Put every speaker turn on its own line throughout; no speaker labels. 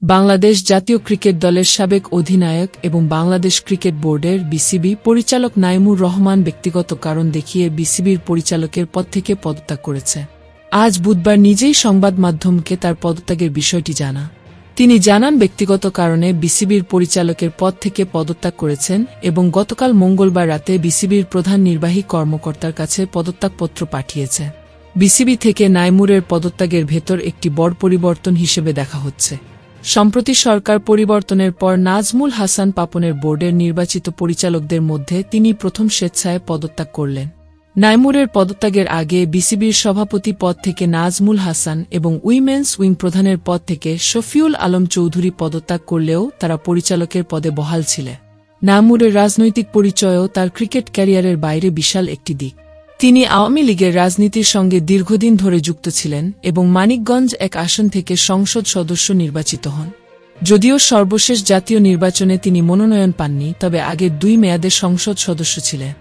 বাংলাদেশ জাতীয় ক্রিকেট দলের সাবেক অধিনায়ক এবং বাংলাদেশ ক্রিকেট বোর্ডের বিসিবি পরিচালক নাইমুর রহমান ব্যক্তিগত কারণ দেখিয়ে বিসিবির পরিচালকের পদ থেকে পদত্যাগ করেছে। আজ বুধবার নিজেই সংবাদ মাধ্যমকে তার পদত্যাগের বিষয়টি জানা। তিনি জানান, ব্যক্তিগত কারণে বিসিবির পরিচালকের পদ থেকে পদত্যাগ করেছেন এবং গতকাল মঙ্গলবার রাতে বিসিবির প্রধান নির্বাহী কর্মকর্তার কাছে পদত্যাগপত্র পাঠিয়েছে। বিসিবি থেকে নাইমুরের পদত্যাগের ভেতর একটি বড় পরিবর্তন হিসেবে দেখা হচ্ছে। সম্প্রতি সরকার পরিবর্তনের পর নাজমুল হাসান পাপনের বোর্ডের নির্বাচিত পরিচালকদের মধ্যে তিনি প্রথম স্বেচ্ছায় পদত্যাগ করলেন। নাইমুরের পদত্যাগের আগে বিসিবির সভাপতি পদ থেকে নাজমুল হাসান এবং উইমেন্স উইং প্রধানের পদ থেকে শফিউল আলম চৌধুরী পদত্যাগ করলেও তারা পরিচালকের পদে বহাল ছিলেন। নাইমুরের রাজনৈতিক পরিচয়ও তার ক্রিকেট ক্যারিয়ারের বাইরে বিশাল একটি দিক। তিনি আওয়ামী লীগের রাজনীতির সঙ্গে দীর্ঘদিন ধরে যুক্ত ছিলেন এবং মানিকগঞ্জ এক আসন থেকে সংসদ সদস্য নির্বাচিত হন। যদিও সর্বশেষ জাতীয় নির্বাচনে তিনি মনোনয়ন পাননি, তবে আগের 2 মেয়াদের সংসদ সদস্য ছিলেন।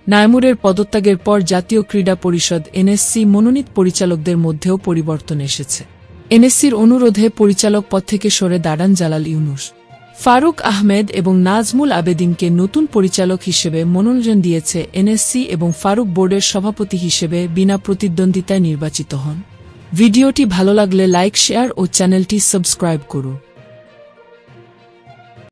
নাইমুরের পদত্যাগের পর জাতীয় ক্রীড়া পরিষদ এনএসসি মনোনীত পরিচালকদের মধ্যেও পরিবর্তন এসেছে। এনএসসির অনুরোধে পরিচালক পদ থেকে সরে দাঁড়ান জালাল ইউনুস। ফারুক আহমেদ এবং নাজমুল আবেদিনকে নতুন পরিচালক হিসেবে মনোনয়ন দিয়েছে এনএসসি এবং ফারুক বোর্ডের সভাপতি হিসেবে বিনা প্রতিদ্বন্দ্বিতায় নির্বাচিত হন। ভিডিওটি ভালো লাগলে লাইক, শেয়ার ও চ্যানেলটি সাবস্ক্রাইব করুন।